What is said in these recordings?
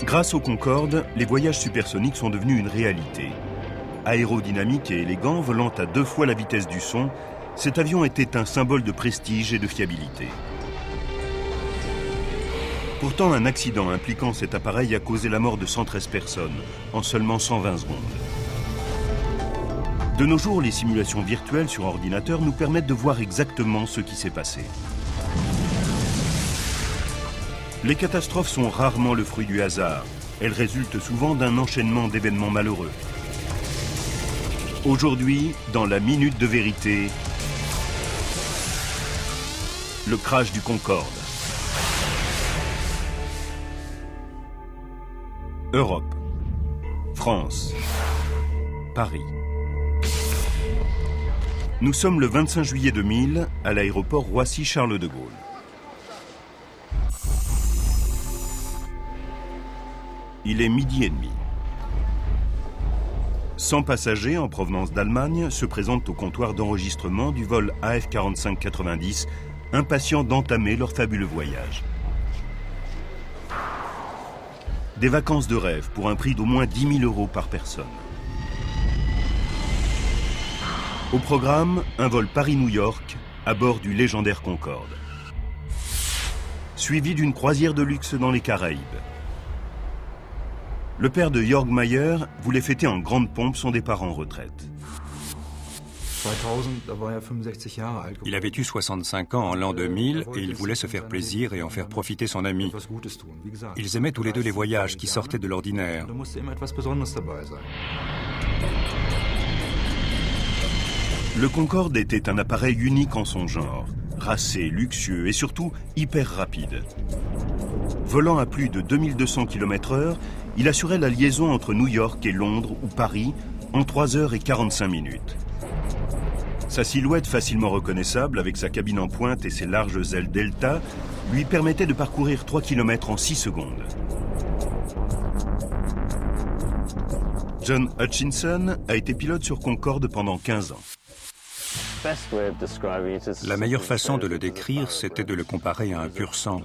Grâce au Concorde, les voyages supersoniques sont devenus une réalité. Aérodynamique et élégant, volant à 2 fois la vitesse du son, cet avion était un symbole de prestige et de fiabilité. Pourtant, un accident impliquant cet appareil a causé la mort de 113 personnes en seulement 120 secondes. De nos jours, les simulations virtuelles sur ordinateur nous permettent de voir exactement ce qui s'est passé. Les catastrophes sont rarement le fruit du hasard. Elles résultent souvent d'un enchaînement d'événements malheureux. Aujourd'hui, dans la Minute de Vérité, le crash du Concorde. Europe, France, Paris. Nous sommes le 25 juillet 2000 à l'aéroport Roissy-Charles de Gaulle. Il est 12h30. 100 passagers en provenance d'Allemagne se présentent au comptoir d'enregistrement du vol AF4590, impatients d'entamer leur fabuleux voyage. Des vacances de rêve pour un prix d'au moins 10 000 € par personne. Au programme, un vol Paris-New York à bord du légendaire Concorde. Suivi d'une croisière de luxe dans les Caraïbes. Le père de Jörg Mayer voulait fêter en grande pompe son départ en retraite. Il avait eu 65 ans en l'an 2000 et il voulait se faire plaisir et en faire profiter son ami. Ils aimaient tous les deux les voyages qui sortaient de l'ordinaire. Le Concorde était un appareil unique en son genre, racé, luxueux et surtout hyper rapide. Volant à plus de 2200 km/h, il assurait la liaison entre New York et Londres ou Paris en 3h45. Sa silhouette facilement reconnaissable avec sa cabine en pointe et ses larges ailes delta lui permettait de parcourir 3 km en 6 secondes. John Hutchinson a été pilote sur Concorde pendant 15 ans. La meilleure façon de le décrire, c'était de le comparer à un pur sang.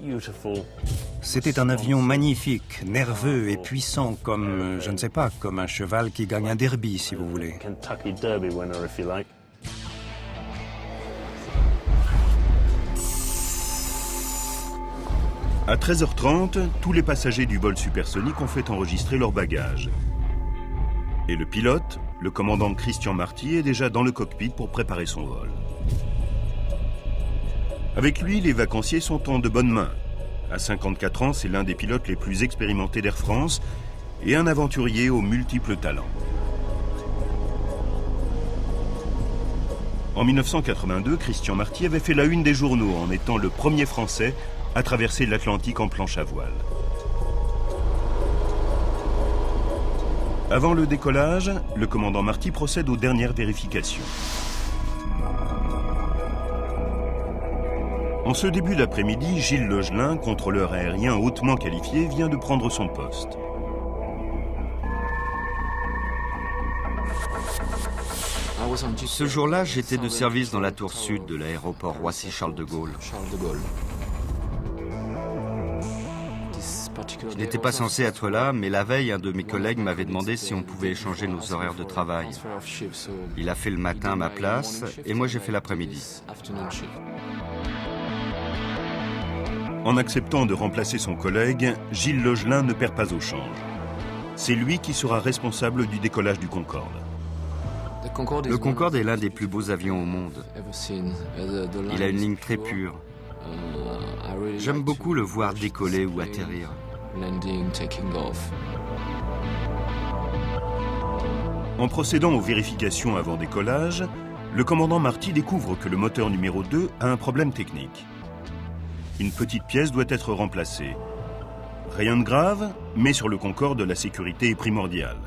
C'était un avion magnifique, nerveux et puissant, comme, je ne sais pas, comme un cheval qui gagne un derby, si vous voulez. À 13h30, tous les passagers du vol supersonique ont fait enregistrer leurs bagages. Et le pilote, le commandant Christian Marty, est déjà dans le cockpit pour préparer son vol. Avec lui, les vacanciers sont en de bonnes mains. À 54 ans, c'est l'un des pilotes les plus expérimentés d'Air France et un aventurier aux multiples talents. En 1982, Christian Marty avait fait la une des journaux en étant le premier Français à traverser l'Atlantique en planche à voile. Avant le décollage, le commandant Marty procède aux dernières vérifications. En ce début d'après-midi, Gilles Legelin, contrôleur aérien hautement qualifié, vient de prendre son poste. Ce jour-là, j'étais de service dans la tour sud de l'aéroport Roissy-Charles de Gaulle. Je n'étais pas censé être là, mais la veille, un de mes collègues m'avait demandé si on pouvait échanger nos horaires de travail. Il a fait le matin à ma place, et moi j'ai fait l'après-midi. En acceptant de remplacer son collègue, Gilles Legelin ne perd pas au change. C'est lui qui sera responsable du décollage du Concorde. Le Concorde est l'un des plus beaux avions au monde. Il a une ligne très pure. J'aime beaucoup le voir décoller ou atterrir. En procédant aux vérifications avant décollage, le commandant Marty découvre que le moteur numéro 2 a un problème technique. Une petite pièce doit être remplacée. Rien de grave, mais sur le Concorde, la sécurité est primordiale.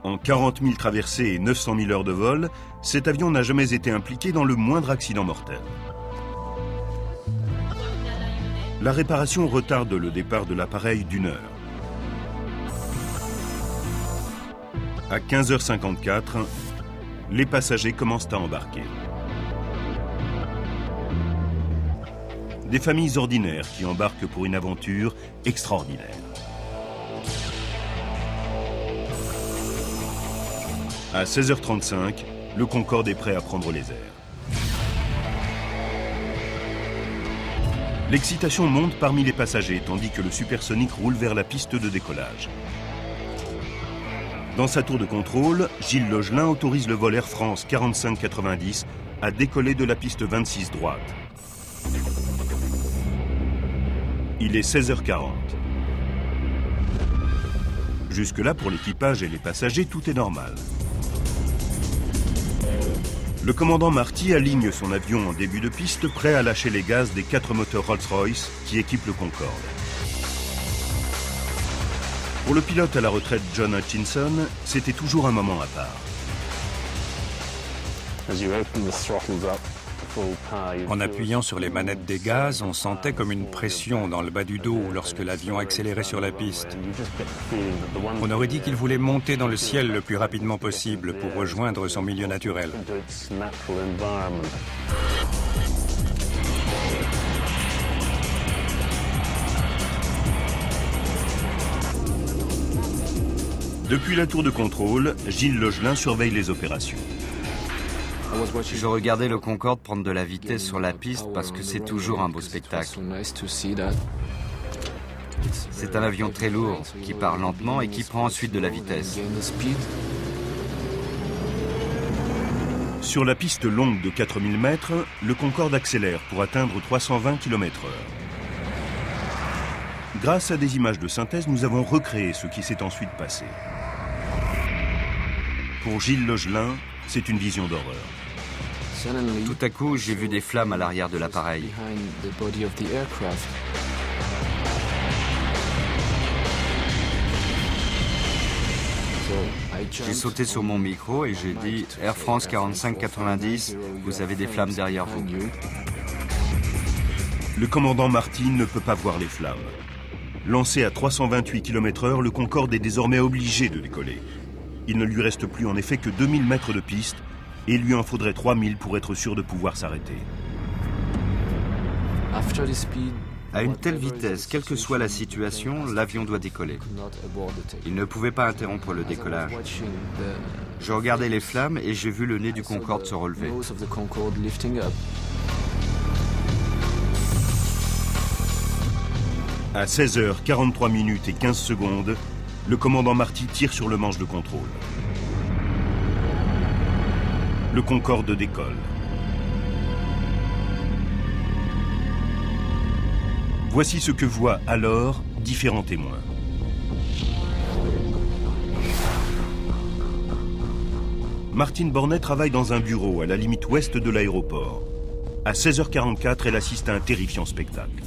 En 40 000 traversées et 900 000 heures de vol, cet avion n'a jamais été impliqué dans le moindre accident mortel. La réparation retarde le départ de l'appareil d'1 heure. À 15h54, les passagers commencent à embarquer. Des familles ordinaires qui embarquent pour une aventure extraordinaire. À 16h35, le Concorde est prêt à prendre les airs. L'excitation monte parmi les passagers, tandis que le supersonique roule vers la piste de décollage. Dans sa tour de contrôle, Gilles Logelin autorise le vol Air France 4590 à décoller de la piste 26 droite. Il est 16h40. Jusque-là, pour l'équipage et les passagers, tout est normal. Le commandant Marty aligne son avion en début de piste, prêt à lâcher les gaz des 4 moteurs Rolls-Royce qui équipent le Concorde. Pour le pilote à la retraite John Hutchinson, c'était toujours un moment à part. En appuyant sur les manettes des gaz, on sentait comme une pression dans le bas du dos lorsque l'avion accélérait sur la piste. On aurait dit qu'il voulait monter dans le ciel le plus rapidement possible pour rejoindre son milieu naturel. Depuis la tour de contrôle, Gilles Logelin surveille les opérations. Je regardais le Concorde prendre de la vitesse sur la piste parce que c'est toujours un beau spectacle. C'est un avion très lourd qui part lentement et qui prend ensuite de la vitesse. Sur la piste longue de 4000 mètres, le Concorde accélère pour atteindre 320 km/h. Grâce à des images de synthèse, nous avons recréé ce qui s'est ensuite passé. Pour Gilles Logelin, c'est une vision d'horreur. Tout à coup, j'ai vu des flammes à l'arrière de l'appareil. J'ai sauté sur mon micro et j'ai dit « Air France 4590, vous avez des flammes derrière vous ». Le commandant Martin ne peut pas voir les flammes. Lancé à 328 km/h, le Concorde est désormais obligé de décoller. Il ne lui reste plus en effet que 2000 mètres de piste et il lui en faudrait 3000 pour être sûr de pouvoir s'arrêter. À une telle vitesse, quelle que soit la situation, l'avion doit décoller. Il ne pouvait pas interrompre le décollage. Je regardais les flammes et j'ai vu le nez du Concorde se relever. À 16h43 minutes et 15 secondes, le commandant Marty tire sur le manche de contrôle. Le Concorde décolle. Voici ce que voient alors différents témoins. Martine Bornet travaille dans un bureau à la limite ouest de l'aéroport. À 16h44, elle assiste à un terrifiant spectacle.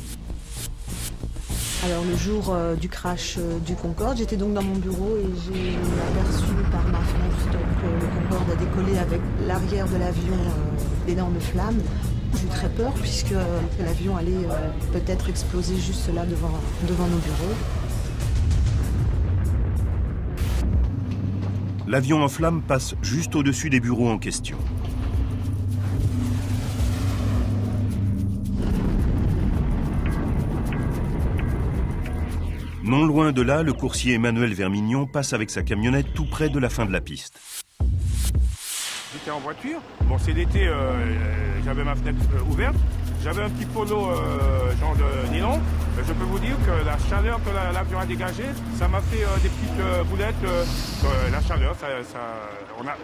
Alors le jour du crash du Concorde, j'étais donc dans mon bureau et j'ai aperçu par ma fenêtre que le Concorde a décollé avec l'arrière de l'avion d'énormes flammes. J'ai eu très peur puisque l'avion allait peut-être exploser juste là devant nos bureaux. L'avion en flammes passe juste au-dessus des bureaux en question. Non loin de là, le coursier Emmanuel Vermignon passe avec sa camionnette tout près de la fin de la piste. J'étais en voiture. Bon, c'est l'été, j'avais ma fenêtre ouverte. J'avais un petit polo genre de nylon. Je peux vous dire que la chaleur que l'avion a dégagée, ça m'a fait des petites boulettes. La chaleur,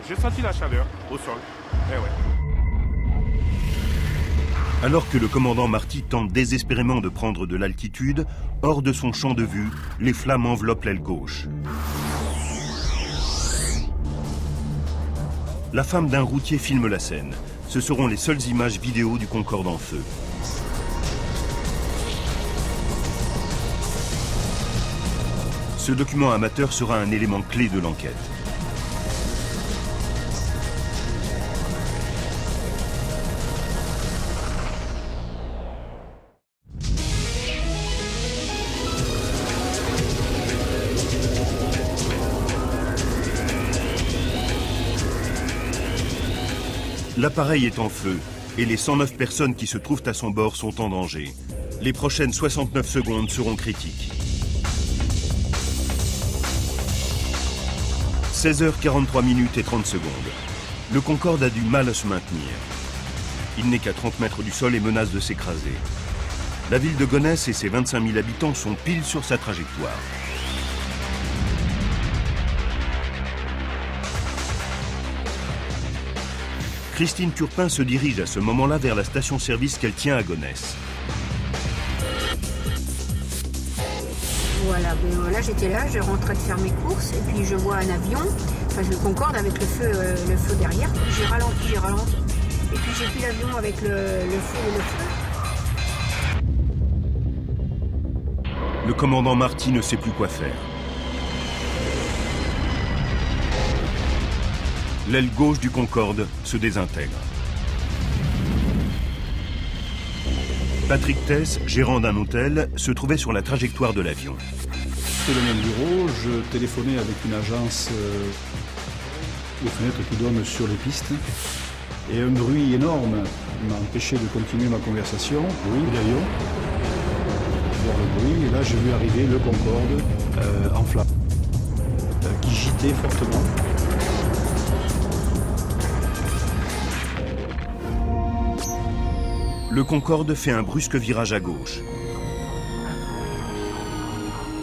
j'ai senti la chaleur au sol. Eh ouais. Alors que le commandant Marty tente désespérément de prendre de l'altitude, hors de son champ de vue, les flammes enveloppent l'aile gauche. La femme d'un routier filme la scène. Ce seront les seules images vidéo du Concorde en feu. Ce document amateur sera un élément clé de l'enquête. L'appareil est en feu et les 109 personnes qui se trouvent à son bord sont en danger. Les prochaines 69 secondes seront critiques. 16h43 et 30 secondes. Le Concorde a du mal à se maintenir. Il n'est qu'à 30 mètres du sol et menace de s'écraser. La ville de Gonesse et ses 25 000 habitants sont pile sur sa trajectoire. Christine Turpin se dirige à ce moment-là vers la station-service qu'elle tient à Gonesse. Voilà, ben là j'étais là, je rentrais de faire mes courses et puis je vois un avion, enfin je le Concorde avec le feu derrière, j'ai ralenti. Et puis j'ai pris l'avion avec le feu. Le commandant Marty ne sait plus quoi faire. L'aile gauche du Concorde se désintègre. Patrick Tess, gérant d'un hôtel, se trouvait sur la trajectoire de l'avion. C'était le même bureau, je téléphonais avec une agence aux fenêtres qui donnent sur les pistes. Et un bruit énorme m'a empêché de continuer ma conversation. Oui, l'avion. Voir le bruit, et là j'ai vu arriver le Concorde en flammes, qui gitait fortement. Le Concorde fait un brusque virage à gauche.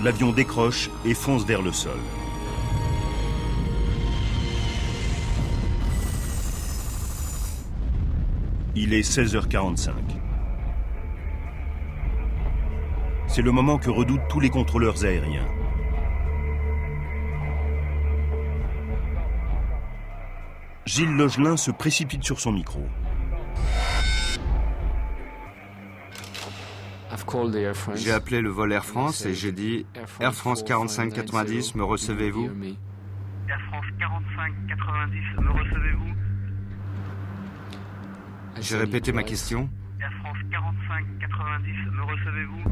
L'avion décroche et fonce vers le sol. Il est 16h45. C'est le moment que redoutent tous les contrôleurs aériens. Gilles Logelin se précipite sur son micro. J'ai appelé le vol Air France et j'ai dit « Air France 4590, me recevez-vous » Air France 4590, me recevez-vous? J'ai répété ma question. Air France 4590, me recevez-vous?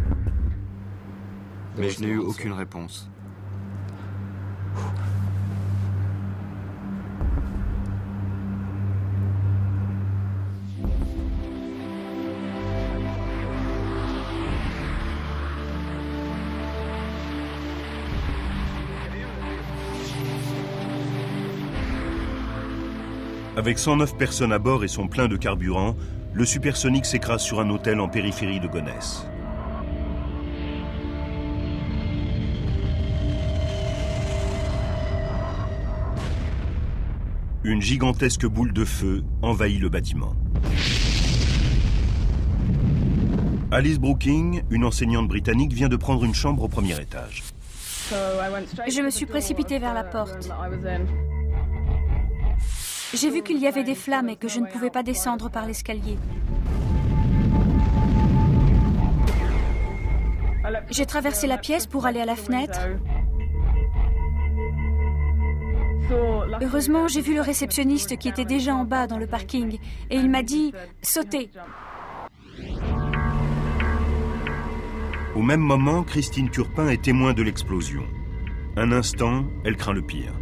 Mais je n'ai eu aucune réponse. Avec 109 personnes à bord et son plein de carburant, le supersonique s'écrase sur un hôtel en périphérie de Gonesse. Une gigantesque boule de feu envahit le bâtiment. Alice Brooking, une enseignante britannique, vient de prendre une chambre au premier étage. Je me suis précipitée vers la porte. J'ai vu qu'il y avait des flammes et que je ne pouvais pas descendre par l'escalier. J'ai traversé la pièce pour aller à la fenêtre. Heureusement, j'ai vu le réceptionniste qui était déjà en bas dans le parking et il m'a dit « Sautez ». Au même moment, Christine Turpin est témoin de l'explosion. Un instant, elle craint le pire.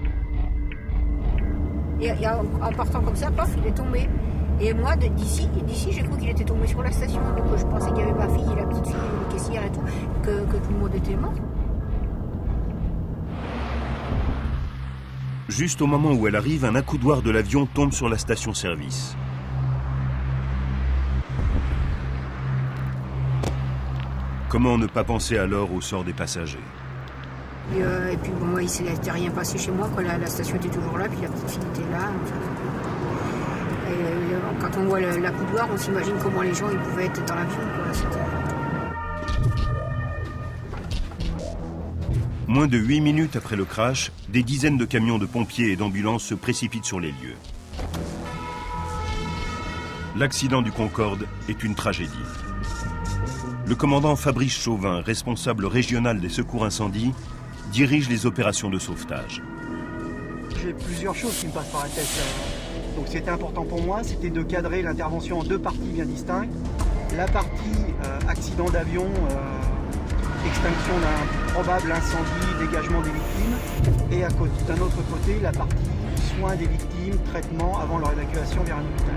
Et en partant comme ça, paf, il est tombé. Et moi, d'ici, j'ai cru qu'il était tombé sur la station. Donc je pensais qu'il y avait ma fille, la petite fille, le caissière et tout, que tout le monde était mort. Juste au moment où elle arrive, un accoudoir de l'avion tombe sur la station-service. Comment ne pas penser alors au sort des passagers? Et puis bon, il ne s'était rien passé chez moi, quoi. La station était toujours là, puis la petite fille était là. Enfin, quand on voit l'accoudoir, on s'imagine comment les gens ils pouvaient être dans l'avion, quoi. Moins de 8 minutes après le crash, des dizaines de camions de pompiers et d'ambulances se précipitent sur les lieux. L'accident du Concorde est une tragédie. Le commandant Fabrice Chauvin, responsable régional des secours incendies, dirige les opérations de sauvetage. J'ai plusieurs choses qui me passent par la tête. Donc c'était important pour moi, c'était de cadrer l'intervention en deux parties bien distinctes. La partie accident d'avion, extinction d'un probable incendie, dégagement des victimes. Et d'un autre côté, la partie soins des victimes, traitement avant leur évacuation vers un hôpital.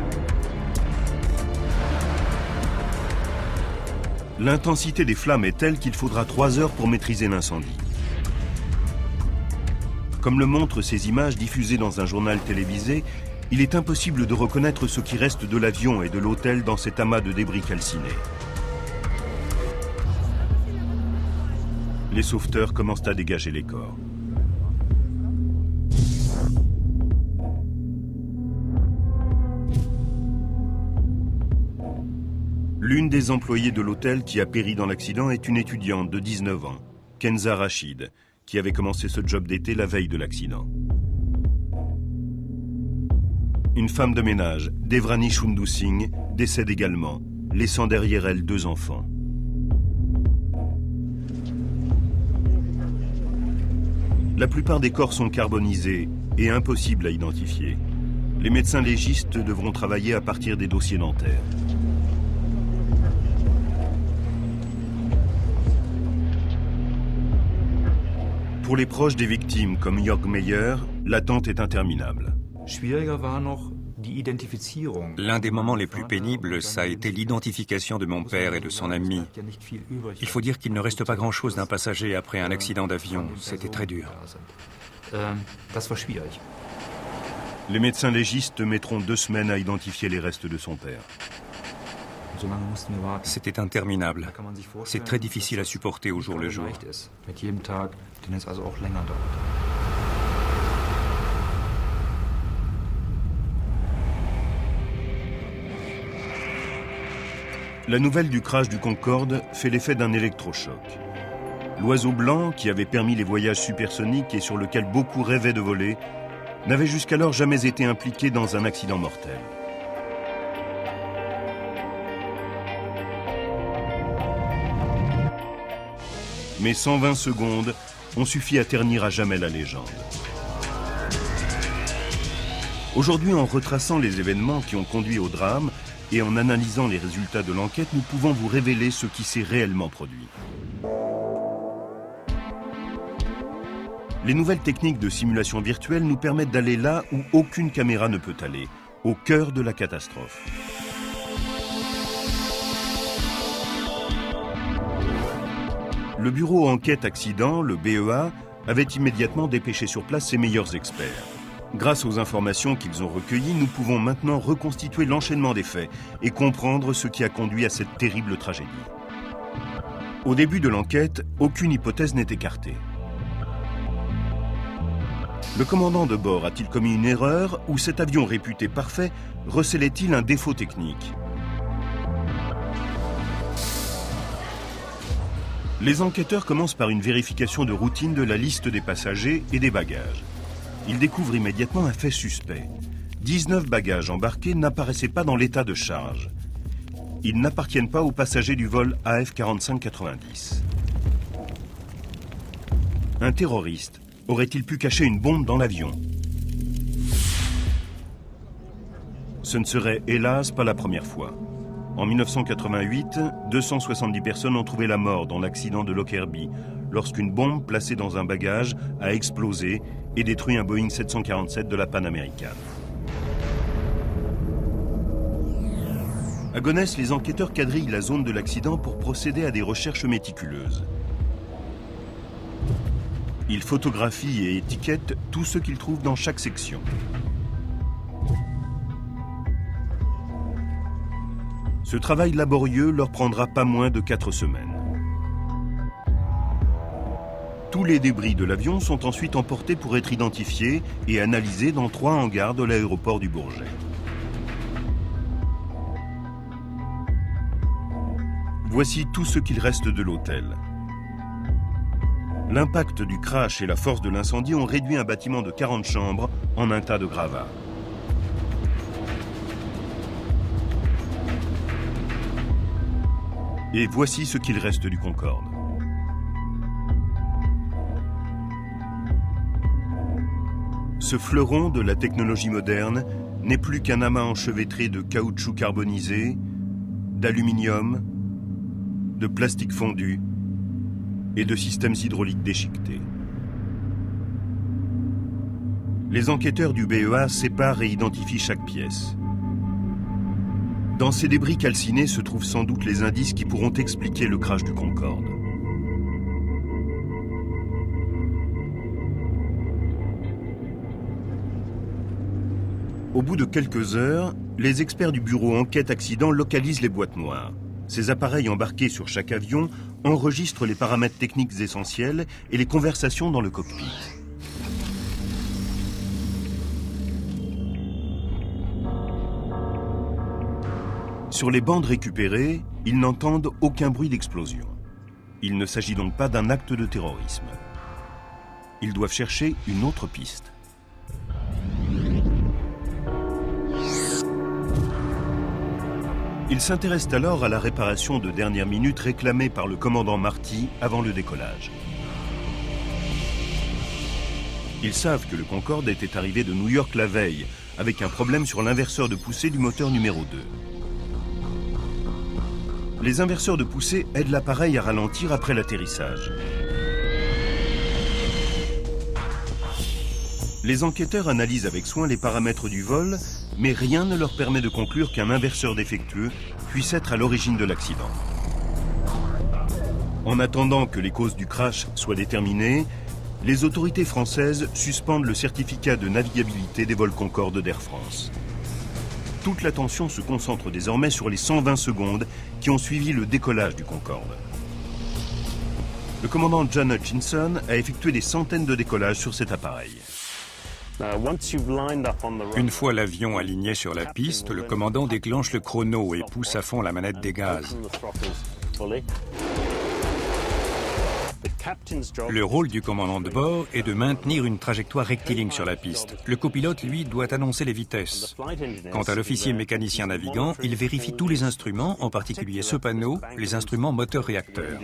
L'intensité des flammes est telle qu'il faudra 3 heures pour maîtriser l'incendie. Comme le montrent ces images diffusées dans un journal télévisé, il est impossible de reconnaître ce qui reste de l'avion et de l'hôtel dans cet amas de débris calcinés. Les sauveteurs commencent à dégager les corps. L'une des employées de l'hôtel qui a péri dans l'accident est une étudiante de 19 ans, Kenza Rachid, qui avait commencé ce job d'été la veille de l'accident. Une femme de ménage, Devrani Shundu Singh, décède également, laissant derrière elle 2 enfants. La plupart des corps sont carbonisés et impossibles à identifier. Les médecins légistes devront travailler à partir des dossiers dentaires. Pour les proches des victimes, comme Jörg Meyer, l'attente est interminable. L'un des moments les plus pénibles, ça a été l'identification de mon père et de son ami. Il faut dire qu'il ne reste pas grand-chose d'un passager après un accident d'avion. C'était très dur. Les médecins légistes mettront 2 semaines à identifier les restes de son père. C'était interminable. C'est très difficile à supporter au jour le jour. La nouvelle du crash du Concorde fait l'effet d'un électrochoc. L'oiseau blanc, qui avait permis les voyages supersoniques et sur lequel beaucoup rêvaient de voler, n'avait jusqu'alors jamais été impliqué dans un accident mortel. Mais 120 secondes ont suffi à ternir à jamais la légende. Aujourd'hui, en retraçant les événements qui ont conduit au drame et en analysant les résultats de l'enquête, nous pouvons vous révéler ce qui s'est réellement produit. Les nouvelles techniques de simulation virtuelle nous permettent d'aller là où aucune caméra ne peut aller, au cœur de la catastrophe. Le bureau enquête accident, le BEA, avait immédiatement dépêché sur place ses meilleurs experts. Grâce aux informations qu'ils ont recueillies, nous pouvons maintenant reconstituer l'enchaînement des faits et comprendre ce qui a conduit à cette terrible tragédie. Au début de l'enquête, aucune hypothèse n'est écartée. Le commandant de bord a-t-il commis une erreur ou cet avion réputé parfait recélait-il un défaut technique ? Les enquêteurs commencent par une vérification de routine de la liste des passagers et des bagages. Ils découvrent immédiatement un fait suspect. 19 bagages embarqués n'apparaissaient pas dans l'état de charge. Ils n'appartiennent pas aux passagers du vol AF4590. Un terroriste aurait-il pu cacher une bombe dans l'avion? Ce ne serait hélas pas la première fois. En 1988, 270 personnes ont trouvé la mort dans l'accident de Lockerbie, lorsqu'une bombe placée dans un bagage a explosé et détruit un Boeing 747 de la Pan American. À Gonesse, les enquêteurs quadrillent la zone de l'accident pour procéder à des recherches méticuleuses. Ils photographient et étiquettent tout ce qu'ils trouvent dans chaque section. Ce travail laborieux leur prendra pas moins de 4 semaines. Tous les débris de l'avion sont ensuite emportés pour être identifiés et analysés dans 3 hangars de l'aéroport du Bourget. Voici tout ce qu'il reste de l'hôtel. L'impact du crash et la force de l'incendie ont réduit un bâtiment de 40 chambres en un tas de gravats. Et voici ce qu'il reste du Concorde. Ce fleuron de la technologie moderne n'est plus qu'un amas enchevêtré de caoutchouc carbonisé, d'aluminium, de plastique fondu et de systèmes hydrauliques déchiquetés. Les enquêteurs du BEA séparent et identifient chaque pièce. Dans ces débris calcinés se trouvent sans doute les indices qui pourront expliquer le crash du Concorde. Au bout de quelques heures, les experts du bureau enquête accident localisent les boîtes noires. Ces appareils embarqués sur chaque avion enregistrent les paramètres techniques essentiels et les conversations dans le cockpit. Sur les bandes récupérées, ils n'entendent aucun bruit d'explosion. Il ne s'agit donc pas d'un acte de terrorisme. Ils doivent chercher une autre piste. Ils s'intéressent alors à la réparation de dernière minute réclamée par le commandant Marty avant le décollage. Ils savent que le Concorde était arrivé de New York la veille, avec un problème sur l'inverseur de poussée du moteur numéro 2. Les inverseurs de poussée aident l'appareil à ralentir après l'atterrissage. Les enquêteurs analysent avec soin les paramètres du vol, mais rien ne leur permet de conclure qu'un inverseur défectueux puisse être à l'origine de l'accident. En attendant que les causes du crash soient déterminées, les autorités françaises suspendent le certificat de navigabilité des vols Concorde d'Air France. Toute l'attention se concentre désormais sur les 120 secondes qui ont suivi le décollage du Concorde. Le commandant John Hutchinson a effectué des centaines de décollages sur cet appareil. Une fois l'avion aligné sur la piste, le commandant déclenche le chrono et pousse à fond la manette des gaz. Le rôle du commandant de bord est de maintenir une trajectoire rectiligne sur la piste. Le copilote, lui, doit annoncer les vitesses. Quant à l'officier mécanicien navigant, il vérifie tous les instruments, en particulier ce panneau, les instruments moteur-réacteur.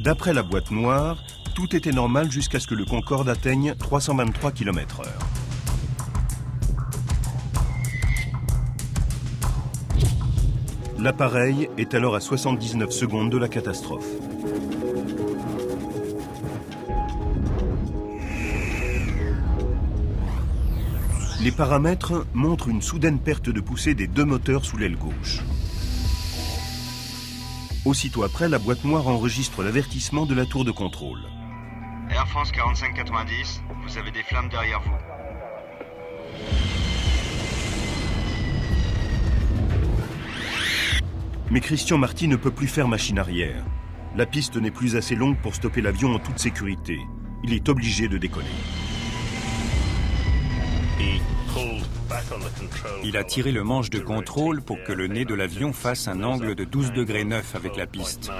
D'après la boîte noire, tout était normal jusqu'à ce que le Concorde atteigne 323 km/h. L'appareil est alors à 79 secondes de la catastrophe. Les paramètres montrent une soudaine perte de poussée des deux moteurs sous l'aile gauche. Aussitôt après, la boîte noire enregistre l'avertissement de la tour de contrôle. Air France 4590, vous avez des flammes derrière vous. Mais Christian Marty ne peut plus faire machine arrière. La piste n'est plus assez longue pour stopper l'avion en toute sécurité. Il est obligé de décoller. Il a tiré le manche de contrôle pour que le nez de l'avion fasse un angle de 12 degrés 9 avec la piste.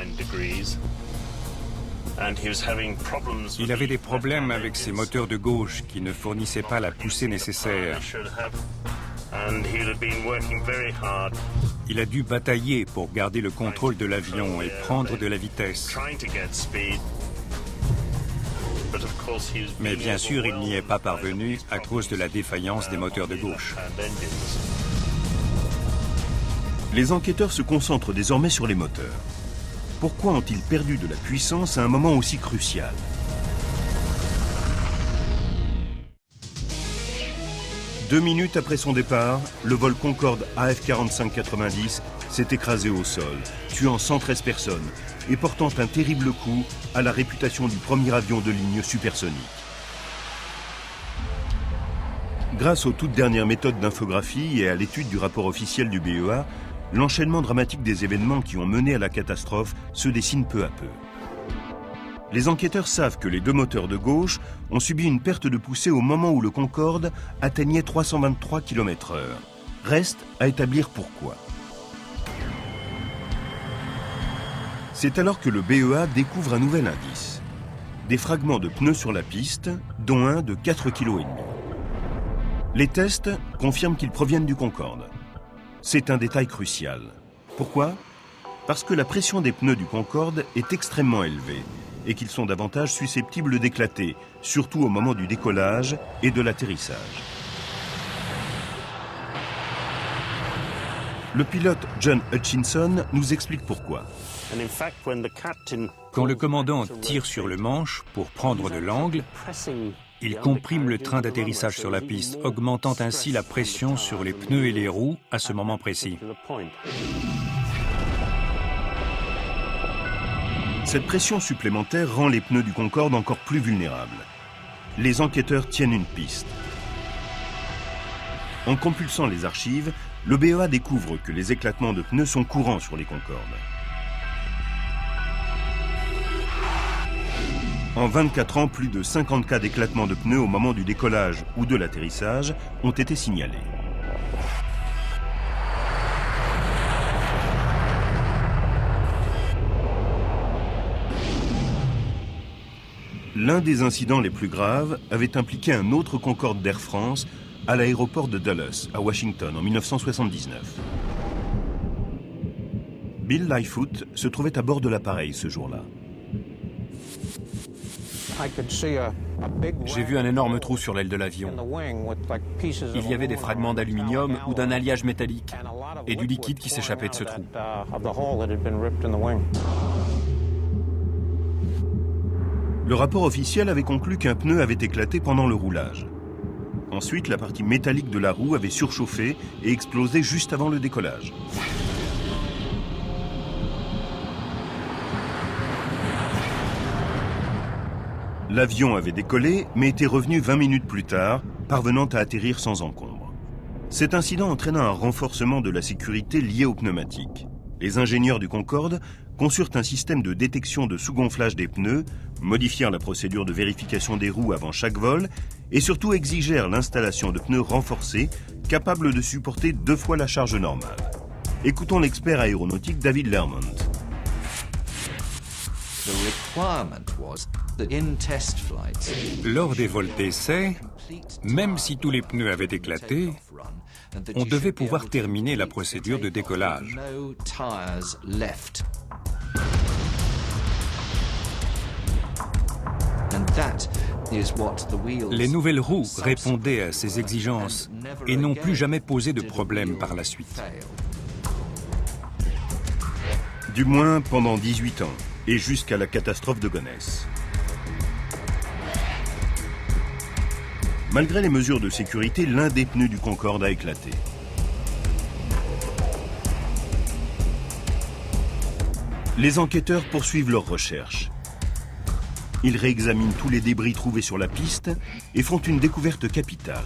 Il avait des problèmes avec ses moteurs de gauche qui ne fournissaient pas la poussée nécessaire. Il a dû batailler pour garder le contrôle de l'avion et prendre de la vitesse. Mais bien sûr, il n'y est pas parvenu à cause de la défaillance des moteurs de gauche. Les enquêteurs se concentrent désormais sur les moteurs. Pourquoi ont-ils perdu de la puissance à un moment aussi crucial ? Deux minutes après son départ, le vol Concorde AF4590 s'est écrasé au sol, tuant 113 personnes et portant un terrible coup à la réputation du premier avion de ligne supersonique. Grâce aux toutes dernières méthodes d'infographie et à l'étude du rapport officiel du BEA, l'enchaînement dramatique des événements qui ont mené à la catastrophe se dessine peu à peu. Les enquêteurs savent que les deux moteurs de gauche ont subi une perte de poussée au moment où le Concorde atteignait 323 km/h. Reste à établir pourquoi. C'est alors que le BEA découvre un nouvel indice. Des fragments de pneus sur la piste, dont un de 4,5 kg. Les tests confirment qu'ils proviennent du Concorde. C'est un détail crucial. Pourquoi ? Parce que la pression des pneus du Concorde est extrêmement élevée et qu'ils sont davantage susceptibles d'éclater, surtout au moment du décollage et de l'atterrissage. Le pilote John Hutchinson nous explique pourquoi. Quand le commandant tire sur le manche pour prendre de l'angle, il comprime le train d'atterrissage sur la piste, augmentant ainsi la pression sur les pneus et les roues à ce moment précis. Cette pression supplémentaire rend les pneus du Concorde encore plus vulnérables. Les enquêteurs tiennent une piste. En compulsant les archives, le BEA découvre que les éclatements de pneus sont courants sur les Concordes. En 24 ans, plus de 50 cas d'éclatement de pneus au moment du décollage ou de l'atterrissage ont été signalés. L'un des incidents les plus graves avait impliqué un autre Concorde d'Air France à l'aéroport de Dulles, à Washington, en 1979. Bill Lightfoot se trouvait à bord de l'appareil ce jour-là. J'ai vu un énorme trou sur l'aile de l'avion. Il y avait des fragments d'aluminium ou d'un alliage métallique et du liquide qui s'échappait de ce trou. Le rapport officiel avait conclu qu'un pneu avait éclaté pendant le roulage. Ensuite, la partie métallique de la roue avait surchauffé et explosé juste avant le décollage. L'avion avait décollé, mais était revenu 20 minutes plus tard, parvenant à atterrir sans encombre. Cet incident entraîna un renforcement de la sécurité lié aux pneumatiques. Les ingénieurs du Concorde conçurent un système de détection de sous-gonflage des pneus, modifièrent la procédure de vérification des roues avant chaque vol et surtout exigèrent l'installation de pneus renforcés capables de supporter 2 fois la charge normale. Écoutons l'expert aéronautique David Lermont. Lors des vols d'essai, même si tous les pneus avaient éclaté, on devait pouvoir terminer la procédure de décollage. Les nouvelles roues répondaient à ces exigences et n'ont plus jamais posé de problème par la suite. Du moins pendant 18 ans et jusqu'à la catastrophe de Gonesse. Malgré les mesures de sécurité, l'un des pneus du Concorde a éclaté. Les enquêteurs poursuivent leurs recherches. Ils réexaminent tous les débris trouvés sur la piste et font une découverte capitale.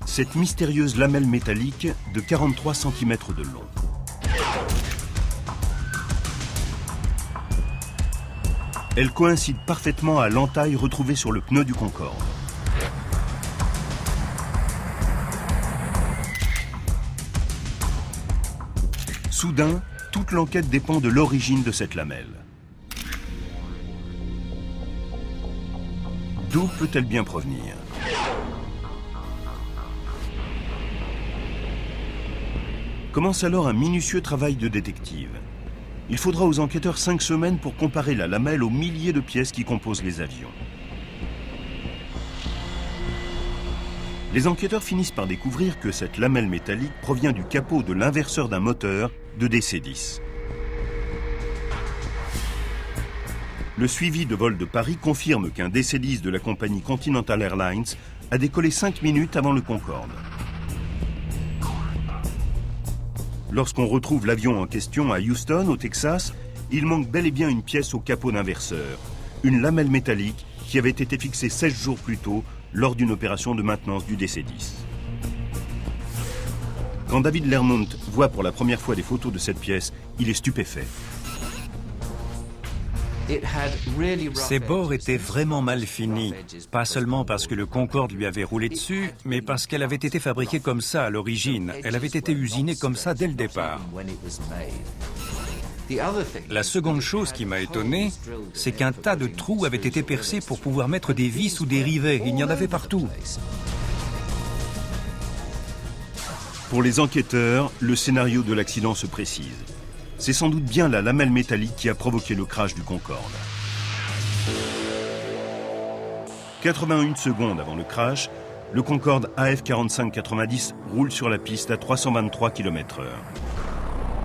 Cette mystérieuse lamelle métallique de 43 cm de long. Elle coïncide parfaitement à l'entaille retrouvée sur le pneu du Concorde. Soudain, toute l'enquête dépend de l'origine de cette lamelle. D'où peut-elle bien provenir? Commence alors un minutieux travail de détective. Il faudra aux enquêteurs 5 semaines pour comparer la lamelle aux milliers de pièces qui composent les avions. Les enquêteurs finissent par découvrir que cette lamelle métallique provient du capot de l'inverseur d'un moteur de DC-10. Le suivi de vol de Paris confirme qu'un DC-10 de la compagnie Continental Airlines a décollé 5 minutes avant le Concorde. Lorsqu'on retrouve l'avion en question à Houston, au Texas, il manque bel et bien une pièce au capot d'inverseur, une lamelle métallique qui avait été fixée 16 jours plus tôt lors d'une opération de maintenance du DC-10. Quand David Lermont voit pour la première fois des photos de cette pièce, il est stupéfait. Ses bords étaient vraiment mal finis, pas seulement parce que le Concorde lui avait roulé dessus, mais parce qu'elle avait été fabriquée comme ça à l'origine. Elle avait été usinée comme ça dès le départ. La seconde chose qui m'a étonné, c'est qu'un tas de trous avait été percés pour pouvoir mettre des vis ou des rivets. Il y en avait partout. Pour les enquêteurs, le scénario de l'accident se précise. C'est sans doute bien la lamelle métallique qui a provoqué le crash du Concorde. 81 secondes avant le crash, le Concorde AF4590 roule sur la piste à 323 km/h.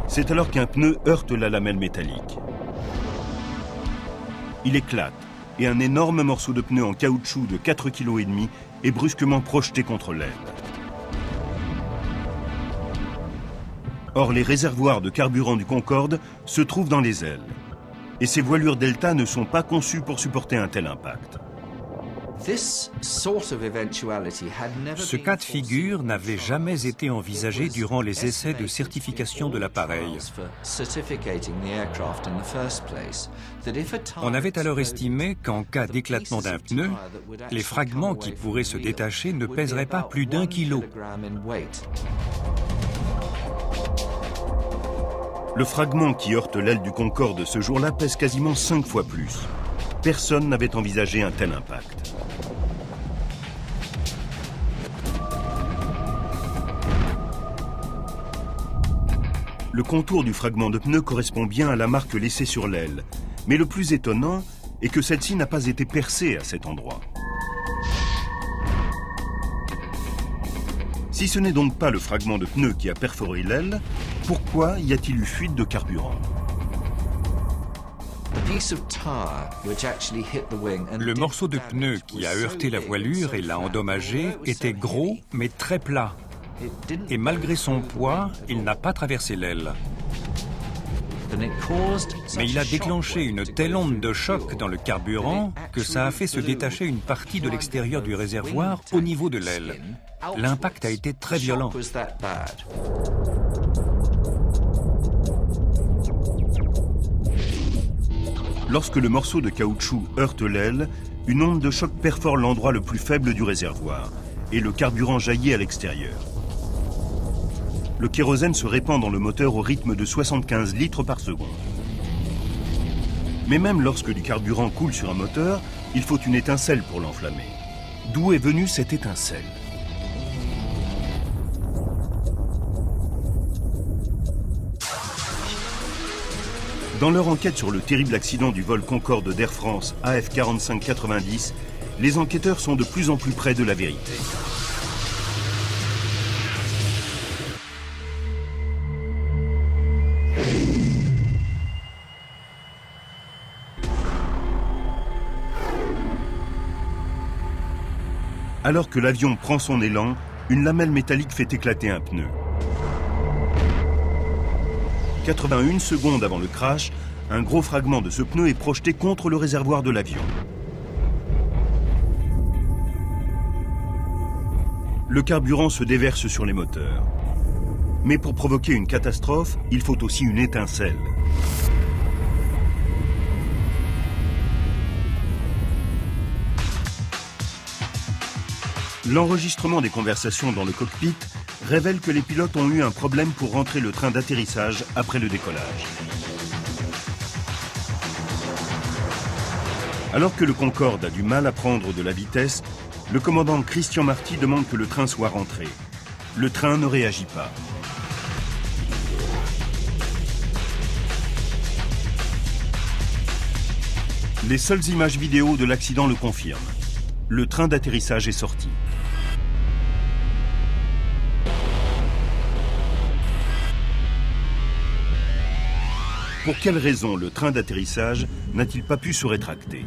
C'est alors qu'un pneu heurte la lamelle métallique. Il éclate et un énorme morceau de pneu en caoutchouc de 4,5 kg est brusquement projeté contre l'aile. Or, les réservoirs de carburant du Concorde se trouvent dans les ailes. Et ces voilures Delta ne sont pas conçues pour supporter un tel impact. Ce cas de figure n'avait jamais été envisagé durant les essais de certification de l'appareil. On avait alors estimé qu'en cas d'éclatement d'un pneu, les fragments qui pourraient se détacher ne pèseraient pas plus d'1 kilo. Le fragment qui heurte l'aile du Concorde ce jour-là pèse quasiment 5 fois plus. Personne n'avait envisagé un tel impact. Le contour du fragment de pneu correspond bien à la marque laissée sur l'aile. Mais le plus étonnant est que celle-ci n'a pas été percée à cet endroit. Si ce n'est donc pas le fragment de pneu qui a perforé l'aile, pourquoi y a-t-il eu fuite de carburant ? Le morceau de pneu qui a heurté la voilure et l'a endommagé était gros mais très plat. Et malgré son poids, il n'a pas traversé l'aile. Mais il a déclenché une telle onde de choc dans le carburant que ça a fait se détacher une partie de l'extérieur du réservoir au niveau de l'aile. L'impact a été très violent. Lorsque le morceau de caoutchouc heurte l'aile, une onde de choc perfore l'endroit le plus faible du réservoir et le carburant jaillit à l'extérieur. Le kérosène se répand dans le moteur au rythme de 75 litres par seconde. Mais même lorsque du carburant coule sur un moteur, il faut une étincelle pour l'enflammer. D'où est venue cette étincelle ? Dans leur enquête sur le terrible accident du vol Concorde d'Air France AF 4590, les enquêteurs sont de plus en plus près de la vérité. Alors que l'avion prend son élan, une lamelle métallique fait éclater un pneu. 81 secondes avant le crash, un gros fragment de ce pneu est projeté contre le réservoir de l'avion. Le carburant se déverse sur les moteurs. Mais pour provoquer une catastrophe, il faut aussi une étincelle. L'enregistrement des conversations dans le cockpit révèle que les pilotes ont eu un problème pour rentrer le train d'atterrissage après le décollage. Alors que le Concorde a du mal à prendre de la vitesse, le commandant Christian Marty demande que le train soit rentré. Le train ne réagit pas. Les seules images vidéo de l'accident le confirment. Le train d'atterrissage est sorti. Pour quelle raison le train d'atterrissage n'a-t-il pas pu se rétracter?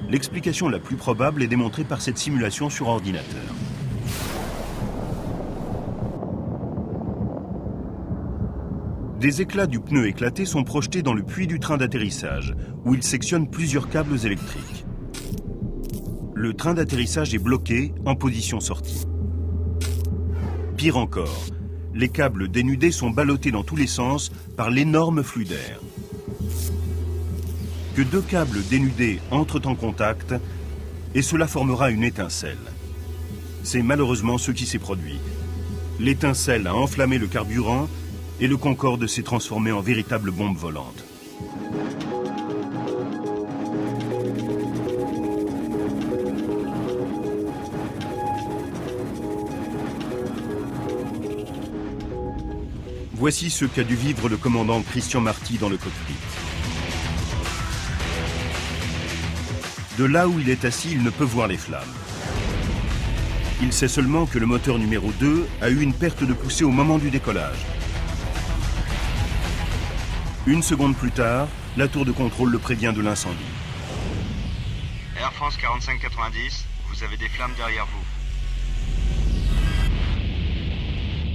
L'explication la plus probable est démontrée par cette simulation sur ordinateur. Des éclats du pneu éclaté sont projetés dans le puits du train d'atterrissage, où il sectionne plusieurs câbles électriques. Le train d'atterrissage est bloqué en position sortie. Pire encore, les câbles dénudés sont ballottés dans tous les sens par l'énorme flux d'air. Que deux câbles dénudés entrent en contact et cela formera une étincelle. C'est malheureusement ce qui s'est produit. L'étincelle a enflammé le carburant et le Concorde s'est transformé en véritable bombe volante. Voici ce qu'a dû vivre le commandant Christian Marty dans le cockpit. De là où il est assis, il ne peut voir les flammes. Il sait seulement que le moteur numéro 2 a eu une perte de poussée au moment du décollage. Une seconde plus tard, la tour de contrôle le prévient de l'incendie. Air France 4590, vous avez des flammes derrière vous.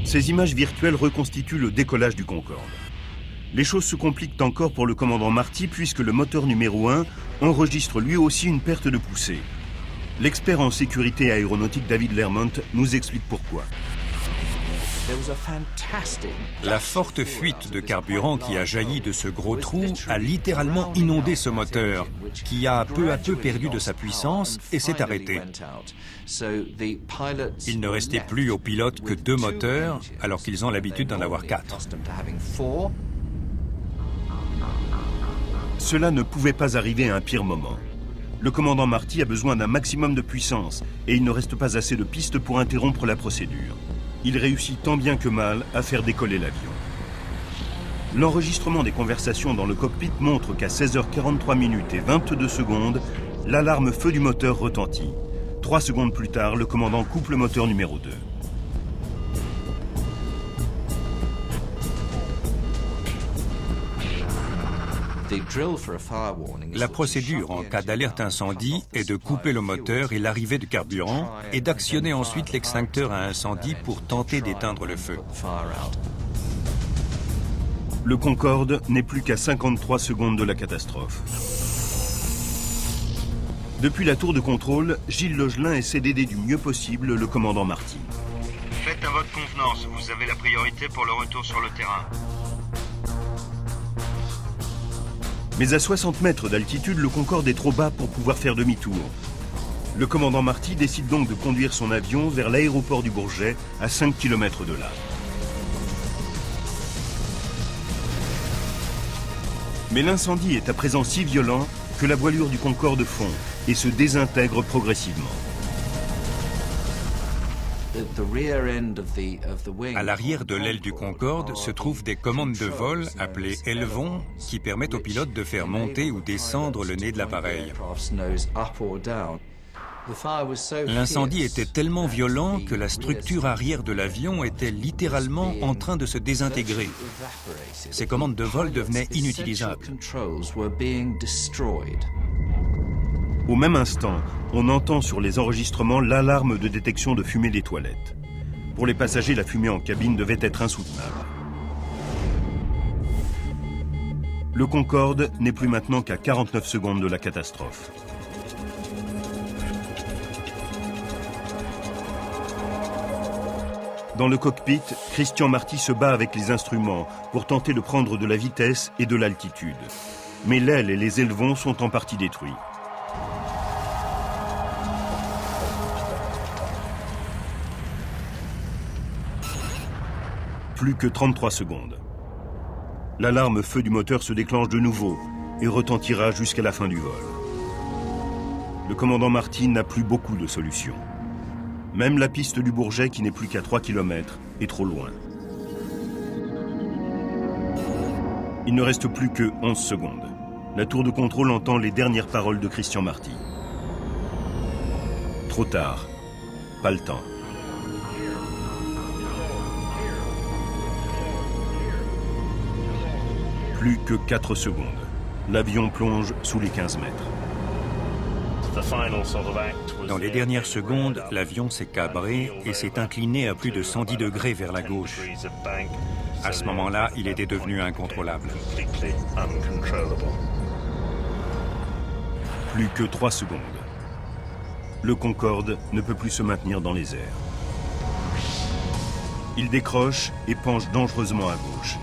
Ces images virtuelles reconstituent le décollage du Concorde. Les choses se compliquent encore pour le commandant Marty puisque le moteur numéro 1 enregistre lui aussi une perte de poussée. L'expert en sécurité aéronautique David Lermont nous explique pourquoi. La forte fuite de carburant qui a jailli de ce gros trou a littéralement inondé ce moteur, qui a peu à peu perdu de sa puissance et s'est arrêté. Il ne restait plus aux pilotes que 2 moteurs, alors qu'ils ont l'habitude d'en avoir 4. Cela ne pouvait pas arriver à un pire moment. Le commandant Marty a besoin d'un maximum de puissance et il ne reste pas assez de pistes pour interrompre la procédure. Il réussit tant bien que mal à faire décoller l'avion. L'enregistrement des conversations dans le cockpit montre qu'à 16h43 minutes et 22 secondes, l'alarme feu du moteur retentit. 3 secondes plus tard, le commandant coupe le moteur numéro 2. La procédure en cas d'alerte incendie est de couper le moteur et l'arrivée de carburant et d'actionner ensuite l'extincteur à incendie pour tenter d'éteindre le feu. Le Concorde n'est plus qu'à 53 secondes de la catastrophe. Depuis la tour de contrôle, Gilles Logelin essaie d'aider du mieux possible le commandant Marty. Faites à votre convenance, vous avez la priorité pour le retour sur le terrain. Mais à 60 mètres d'altitude, le Concorde est trop bas pour pouvoir faire demi-tour. Le commandant Marty décide donc de conduire son avion vers l'aéroport du Bourget, à 5 km de là. Mais l'incendie est à présent si violent que la voilure du Concorde fond et se désintègre progressivement. À l'arrière de l'aile du Concorde se trouvent des commandes de vol appelées élevons qui permettent aux pilotes de faire monter ou descendre le nez de l'appareil. L'incendie était tellement violent que la structure arrière de l'avion était littéralement en train de se désintégrer. Ces commandes de vol devenaient inutilisables. Au même instant, on entend sur les enregistrements l'alarme de détection de fumée des toilettes. Pour les passagers, la fumée en cabine devait être insoutenable. Le Concorde n'est plus maintenant qu'à 49 secondes de la catastrophe. Dans le cockpit, Christian Marty se bat avec les instruments pour tenter de prendre de la vitesse et de l'altitude. Mais l'aile et les élevons sont en partie détruits. Plus que 33 secondes. L'alarme feu du moteur se déclenche de nouveau et retentira jusqu'à la fin du vol. Le commandant Marty n'a plus beaucoup de solutions. Même la piste du Bourget, qui n'est plus qu'à 3 km, est trop loin. Il ne reste plus que 11 secondes. La tour de contrôle entend les dernières paroles de Christian Marty. Trop tard. Pas le temps. Plus que 4 secondes. L'avion plonge sous les 15 mètres. Dans les dernières secondes, l'avion s'est cabré et s'est incliné à plus de 110 degrés vers la gauche. À ce moment-là, il était devenu incontrôlable. Plus que 3 secondes. Le Concorde ne peut plus se maintenir dans les airs. Il décroche et penche dangereusement à gauche.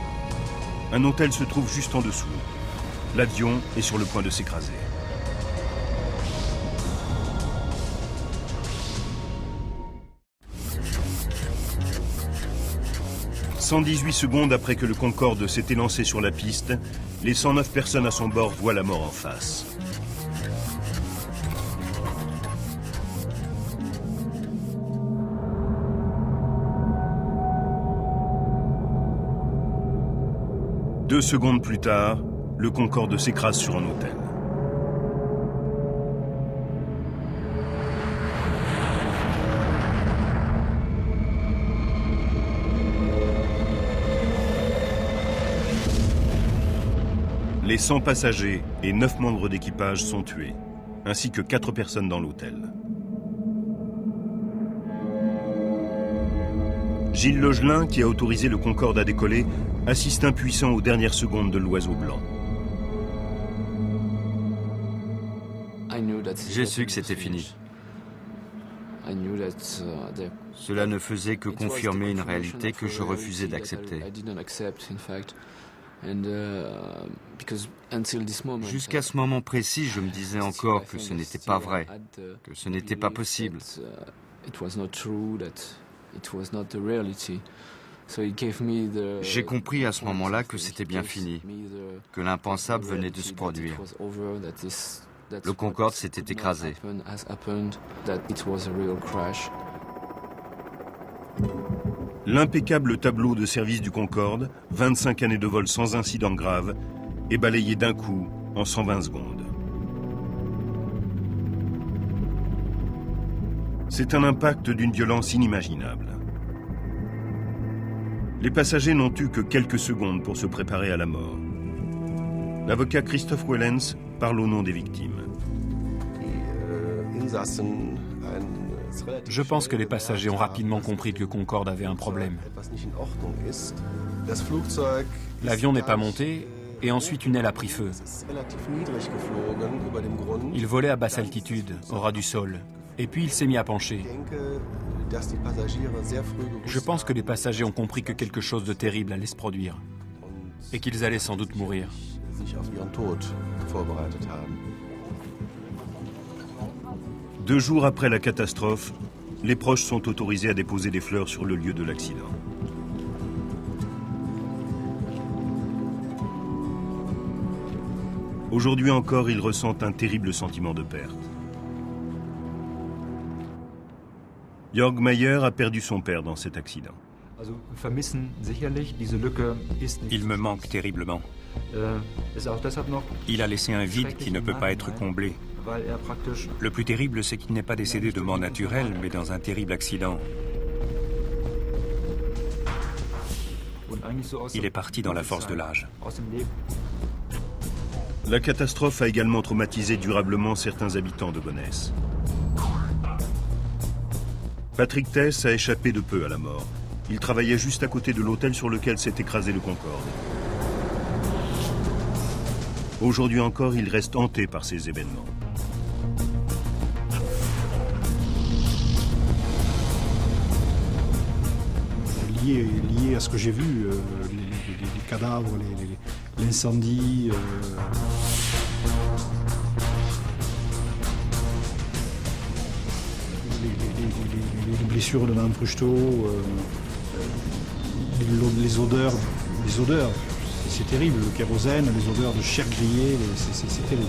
Un hôtel se trouve juste en dessous. L'avion est sur le point de s'écraser. « 118 secondes après que le Concorde s'est élancé sur la piste, les 109 personnes à son bord voient la mort en face. Deux secondes plus tard, le Concorde s'écrase sur un hôtel. Les 100 passagers et 9 membres d'équipage sont tués, ainsi que 4 personnes dans l'hôtel. Gilles Legelin, qui a autorisé le Concorde à décoller, assiste impuissant aux dernières secondes de l'oiseau blanc. J'ai su que c'était fini. Cela ne faisait que confirmer une réalité que je refusais d'accepter. Jusqu'à ce moment précis, je me disais encore que ce n'était pas vrai, que ce n'était pas possible. J'ai compris à ce moment-là que c'était bien fini, que l'impensable venait de se produire. Le Concorde s'était écrasé. L'impeccable tableau de service du Concorde, 25 années de vol sans incident grave, est balayé d'un coup en 120 secondes. C'est un impact d'une violence inimaginable. Les passagers n'ont eu que quelques secondes pour se préparer à la mort. L'avocat Christophe Wellens parle au nom des victimes. Je pense que les passagers ont rapidement compris que le Concorde avait un problème. L'avion n'est pas monté et ensuite une aile a pris feu. Il volait à basse altitude, au ras du sol, et puis il s'est mis à pencher. Je pense que les passagers ont compris que quelque chose de terrible allait se produire et qu'ils allaient sans doute mourir. 2 jours après la catastrophe, les proches sont autorisés à déposer des fleurs sur le lieu de l'accident. Aujourd'hui encore, ils ressentent un terrible sentiment de perte. Jörg Mayer a perdu son père dans cet accident. Il me manque terriblement. Il a laissé un vide qui ne peut pas être comblé. Le plus terrible, c'est qu'il n'est pas décédé de mort naturelle, mais dans un terrible accident. Il est parti dans la force de l'âge. La catastrophe a également traumatisé durablement certains habitants de Gonesse. Patrick Thess a échappé de peu à la mort. Il travaillait juste à côté de l'hôtel sur lequel s'est écrasé le Concorde. Aujourd'hui encore, il reste hanté par ces événements. Lié à ce que j'ai vu, les cadavres, l'incendie, les blessures de Mme Fruchtot, les odeurs, c'est terrible, le kérosène, les odeurs de chair grillée, c'est terrible.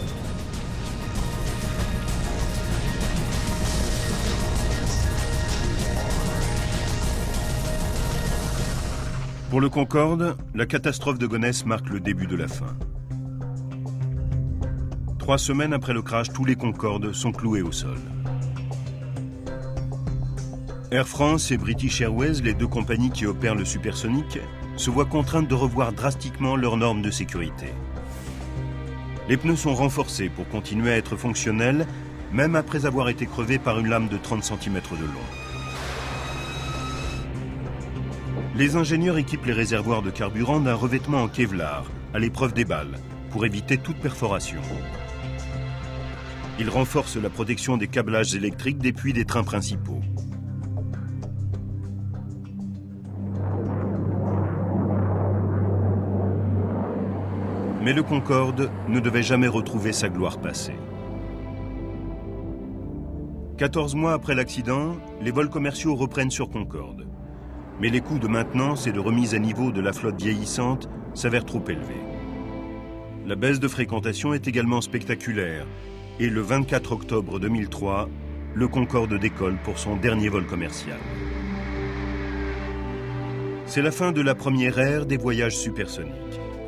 Pour le Concorde, la catastrophe de Gonesse marque le début de la fin. 3 semaines après le crash, tous les Concordes sont cloués au sol. Air France et British Airways, les 2 compagnies qui opèrent le supersonique, se voient contraintes de revoir drastiquement leurs normes de sécurité. Les pneus sont renforcés pour continuer à être fonctionnels, même après avoir été crevés par une lame de 30 cm de long. Les ingénieurs équipent les réservoirs de carburant d'un revêtement en Kevlar, à l'épreuve des balles, pour éviter toute perforation. Ils renforcent la protection des câblages électriques des puits des trains principaux. Mais le Concorde ne devait jamais retrouver sa gloire passée. 14 mois après l'accident, les vols commerciaux reprennent sur Concorde. Mais les coûts de maintenance et de remise à niveau de la flotte vieillissante s'avèrent trop élevés. La baisse de fréquentation est également spectaculaire et le 24 octobre 2003, le Concorde décolle pour son dernier vol commercial. C'est la fin de la première ère des voyages supersoniques.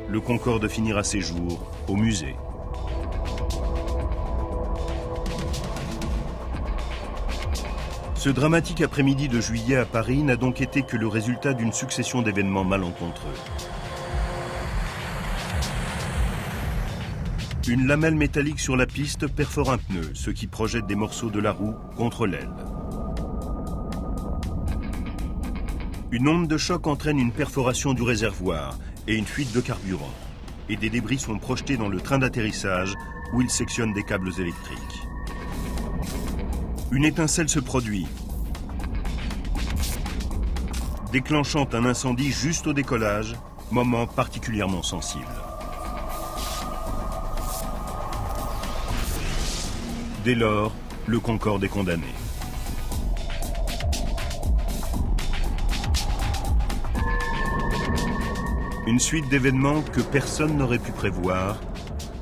Le Concorde finira ses jours au musée. Ce dramatique après-midi de juillet à Paris n'a donc été que le résultat d'une succession d'événements malencontreux. Une lamelle métallique sur la piste perfore un pneu, ce qui projette des morceaux de la roue contre l'aile. Une onde de choc entraîne une perforation du réservoir et une fuite de carburant. Et des débris sont projetés dans le train d'atterrissage où il sectionne des câbles électriques. Une étincelle se produit, déclenchant un incendie juste au décollage, moment particulièrement sensible. Dès lors, le Concorde est condamné. Une suite d'événements que personne n'aurait pu prévoir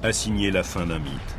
a signé la fin d'un mythe.